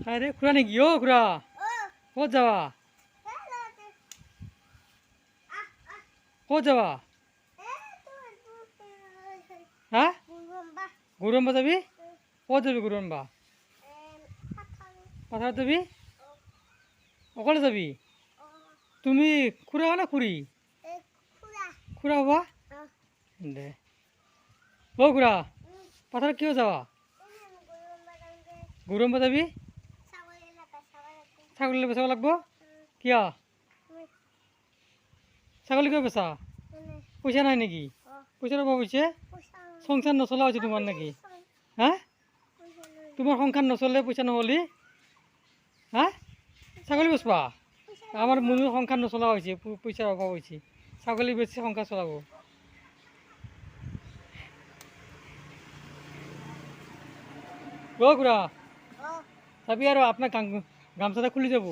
আরে খুড়া নাকি ও খুড়া ক'ত যাবা ক'ত যাবা হা গৌরম্বা যাবি ক'ত যাবি গৌরম্বা পাথাৰত যাবি অকলে যাবি তুমি খুড়া না খুড়ি খুড়া হবা দে ও খুড়া পাথাৰত কিয় যাবা গৌরম্বা যাবি ছাগলী বেচাব লাগব কিয় ছাগলী কিয় বেচা পইচা নাই নাকি পইচার অভাব হয়েছে সংসার নচলা হয়েছে তোমার নাকি হ্যাঁ তোমার সংসার নচলে পয়সা নহলি হ্যাঁ ছাগলী বেচবা আমার মনে সংসার নচলা হয়েছে পয়সার অভাব হয়েছে ছাগলী বেচে সংসার চলাব ও খুড়া যাবি আর আপনার গামছাটা খুলি যাব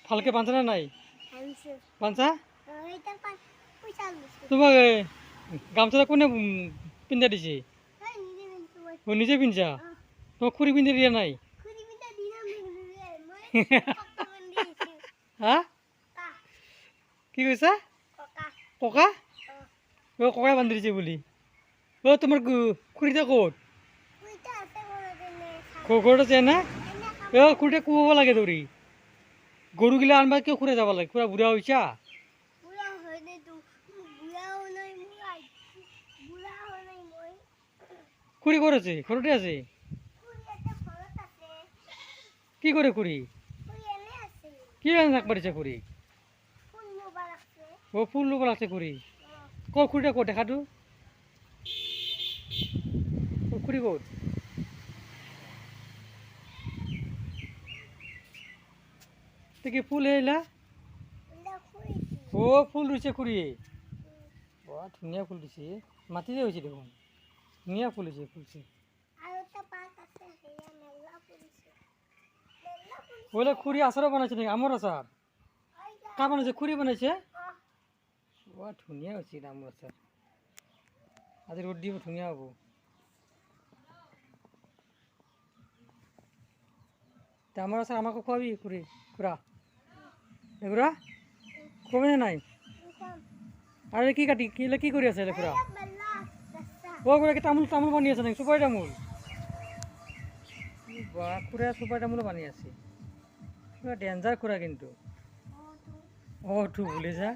ফালকে বাঁধা না নাই বাঁধা তোমাক গামছাটা কোনে পিন্ধা দিছে ও নিজে পিন্ধা তোমাক খুরি পিন্ধে দিয়া নাই হা কি কৈছা ককা ও ককাই বান্ধি দিছে বুলি ও তোমার খুরিটা ক'ত ঘৰত আছে না ও খুঁড়ে কুব লাগে দৌৰি গৰুগিলা আনবা কিয় খুঁড়ে যাব লাগে খুঁড়া বুঢ়া হৈছা খুঁড়ি ক'ত আছে ঘৰতে আছে কি কৰে খুঁড়ি কি নাক পাৰিছে খুঁড়ি ও ফুল ল'ব লাগছে খুঁড়ি ক'ত খুঁড়িটা ক'ত দেখাটো খুঁড়ি ক'ত কি ফুল এলা ও ফুল রয়েছে খুঁড়িয়ে বাহ ধুনিয়া ফুল দিছে মাটিতে হয়েছে দেখুন ধুনিয়া ফুল হয়েছে ফুলছে বলে খুঁড়ি আচারও বানাইছে নাকি আমৰ আচাৰ কা বানাইছে খুঁড়ি বানাইছে বাহ ধুনিয়া হয়েছে আমৰ আচাৰ আজি ৰোদ দিব ধুনিয়া হব আমৰ আচাৰ আমাকে খোৱাবি খুঁড়ি খুড়া খুড়া কমে নাই আর কি কাটি কি করে আছে খুড়া ও খুড়া কি তামোল তামোল বানি আছে নাকি সুপারি তামোল বা খুড়া সুপারি তামোল বানি আছে পুরা ডেঞ্জার খুড়া কিন্তু ও তু ভুলে যা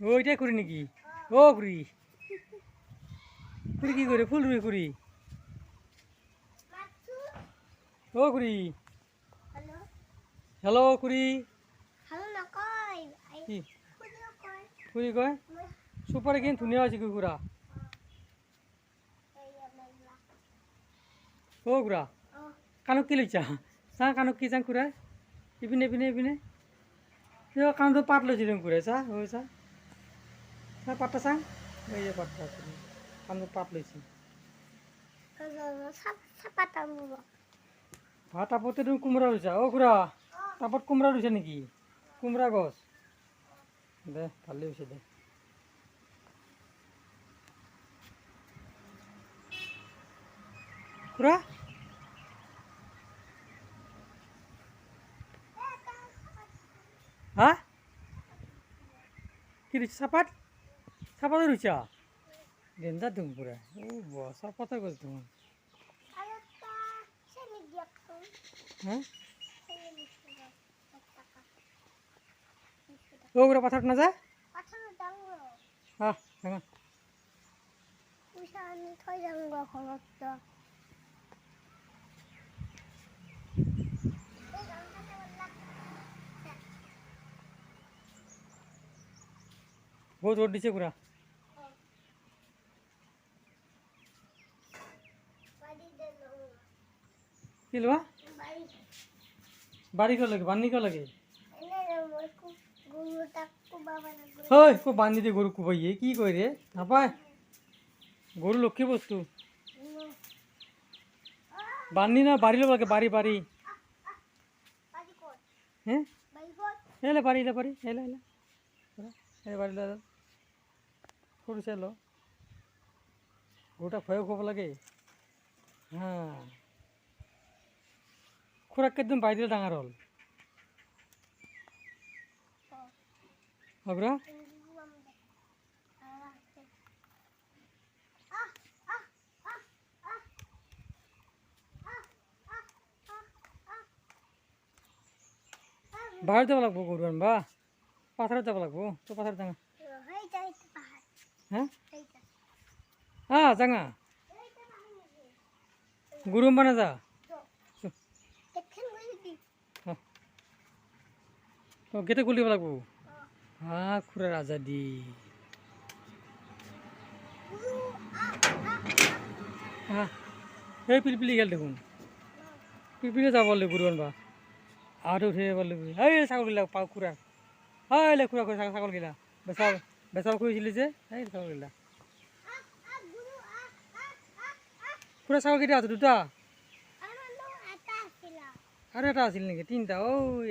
ওইটাই করি নাকি ও খুড়ি খুড়ি কি করে ফুল রুই খুড়ি ও খুড়ি হ্যালো খুড়ি কি খুড়ি কয় সুপারি কিন্তু ধুনিয়া হয়েছে খুড়া ও খুড়া কাণক কি লৈছা চা কাণক কি চাং খুড়া ইপিনে ইপিনে ইপিনে কাণতো পাত লৈছে তুমি খুড়াই চা ও চা চা পাতটা চাং এই যে পাতটা কাণত পাত লৈছে ভাত তাপতে তুমি কুমড়া ৰুইছা অ খুড়া তাপত কুমড়া ৰুইছা নেকি কুমড়া গছ দে ভালেই হৈছে দে খুড়া হা কি ৰুইছা চাপাত চাপাতে ৰুইছা ডেঞ্জাৰ তুমি খুড়া ও বা চাপাতে গছ তুমি হ্যাঁ ও খুড়া পাথাৰত নাযায় হ্যাঁ হ্যাঁ বহুত ৰোদ দিছে খুড়া কি লোৱা বাড়ি কিয় লাগে বান্ধি কিয় লাগে হয় কো বান্ধি দিয়ে গরু কুবাইয়ে কি কয় রে নাপায় গরু লক্ষ্মী বস্তু বান্ধি না বাড়ি লোক লাগে বাড়ি বাড়ি হ্যাঁ এলে বাড়ি এলে বাড়ি এলে এলে এলে বাড়ি সরু চাই লো গৰুটা ভয়ো খুৱাব লাগে হা খুৰাক একদম বাই দিলে ডাঙৰ হ'ল হবৰা বাহিৰত যাব লাগিব গৰু আনবা পাথাৰত যাব লাগিব তো পাথাৰত যাঙা হা হা যাঙা গৰু আনবা নাযা গেটে খুলি দিব লাগিব হা খুৰাৰ আজাদি হা এই পিলপিলি গেল দেখোন পিলপিলি যাব লাগিব গৰু আনবা আৰু উঠি যাব লাগিব এই ছাগলগিলা পাওঁ খুৰা এই খুৰা খুৰা ছাগলগিলা বেচাব খুজিছিলি যে এই ছাগলগিলা খুৰা ছাগলকেইটা আছে দুটা আৰু এটা আছিল নেকি তিনিটা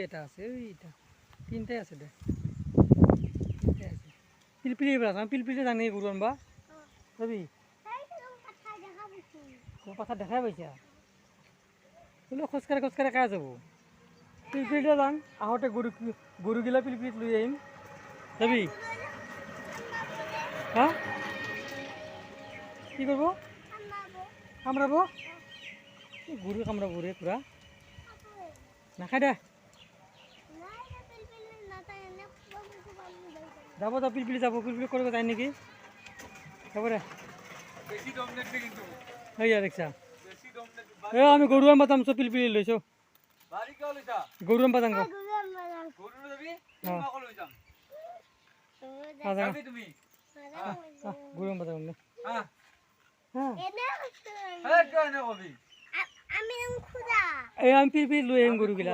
এটা আছে এইটা তিনিটাই আছে দে তিনিটাই আছে পিলপিলি পিলপিলি জানি গৰু আনবা যাবি পথাৰ দেখাই পাইছা বোলো খোজকাঢ়ি কাই যাব পিলপিলিতে যাম আহোঁতে গৰুগিলা পিলপিলিত লৈ আহিম যাবি হা কি কৰিব কামৰাব গৰু কামৰাব ৰে খুৰা নাখায় দে যাব পিলপিলি যাব পিলপিলি কৰিব যায় নেকি যাব দে সেয়া দেখিছা এই আমি গৰু আনবা যাম চব পিলপিলি লৈছো গৰু আনবা যাম গৰু আনবা যাম এই আমি পিলপিলি লৈ আহিম গৰুগিলা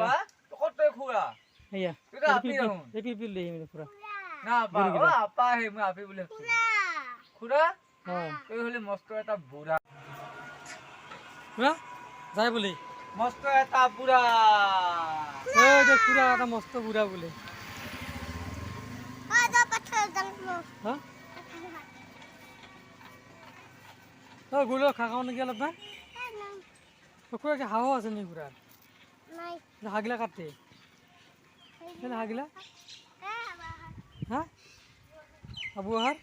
সেয়া পিলপিলি লৈ আহিম খুৰা যায় বুলি মস্ত এটা বুঢ়া খুৰা এটা মস্ত বুঢ়া বোলে গৰুৰ খাওঁ নেকি অলপ না খুৰা কি হাঁহো আছে নেকি খুৰাৰ হাঁহগিলা কাটে হাঁহগিলা হা আবু আহাৰ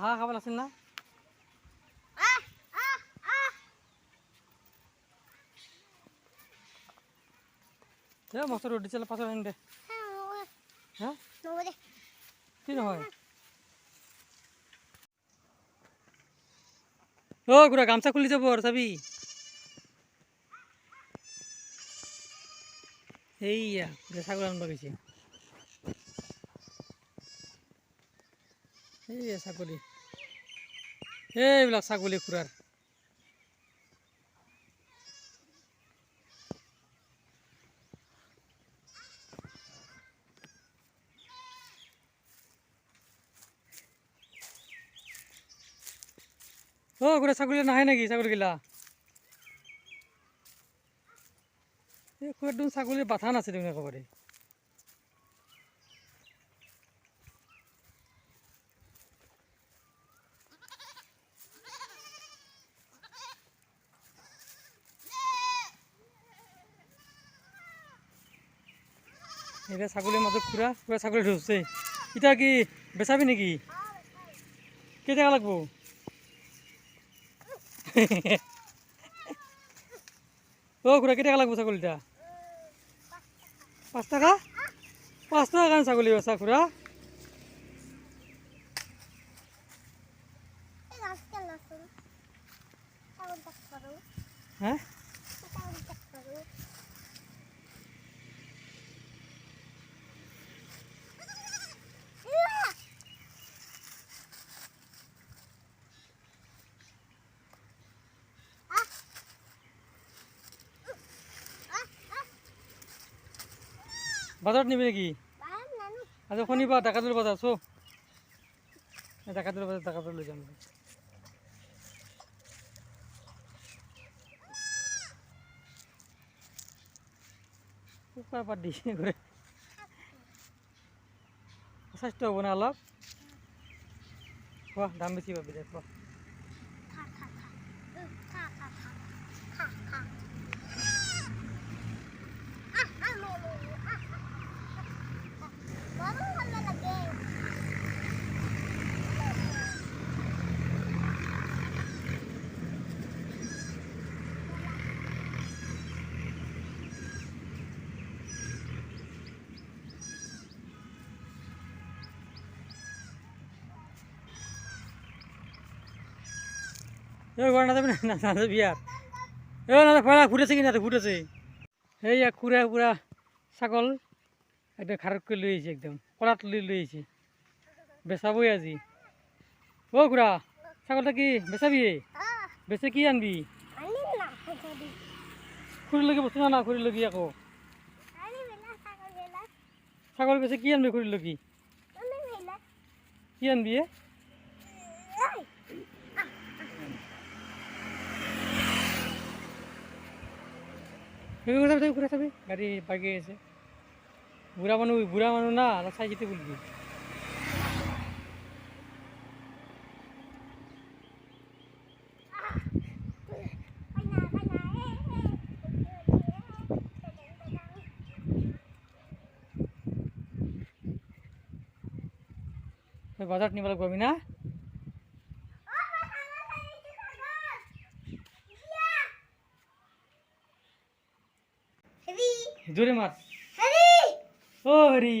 হাঁহ খাব আছিল না মস্ত ৰ'দ দিছিলে পাছত আনিম দে হা কি নহয় খুৰা গামছা খুলি যাব আৰু চাবি এইয়া ছাগল আনবা গৈছে এইয়া ছাগলী এইবিলাক ছাগলী খুৰাৰ খুৰা ছাগলী নাহে নেকি ছাগলীগিলা এই খুৰাৰ দেখোন ছাগলীৰ বাথা নাছে দেখোন একেবাৰে এতিয়া ছাগলীৰ মাজত খুৰা ছাগলী ধৰছে এতিয়া কি বেচাবি নেকি কেইটকা লাগব খুৰা কেইটকা লাগব ছাগলীটা 5 টাকা 5 টাকা কাৰণে ছাগলী বেচা খুৰা হা বাজাৰত নিবি নেকি আজি শনিবাৰ ডাকাতুৰ বজাৰ চো ডাকাতুৰ বজাৰ ডাকাতুৰ লৈ যাম পাত দি ঘূৰে স্বাস্থ্য হ'ব না অলপ বাহ দাম বেশি পাবি দেখ বাহ ঘর না যাবে না না যাবি আর না পড়া ফুটেছে কিনা তো ফুটেছে এই এক খুঁড়া পুরা ছাগল একদম খারাপ করে লইছে একদম কলাত লইছে বেচাবই আজি ও খুড়া ছাগলটা কি বেচাবি বেচে কি আনবি খুঁড়ি লগি বস্তু না খুঁড়ি লগি আকৌ ছাগল বেচে কি আনবি খুঁড়ি লগি কি আনবি ঘুরে যাবি গাড়ি বাগিয়ে গেছে বুড়া মানুষ না চাই যেতে বলবি বাজার নিবার লাগবি না জোরে মার ও হরি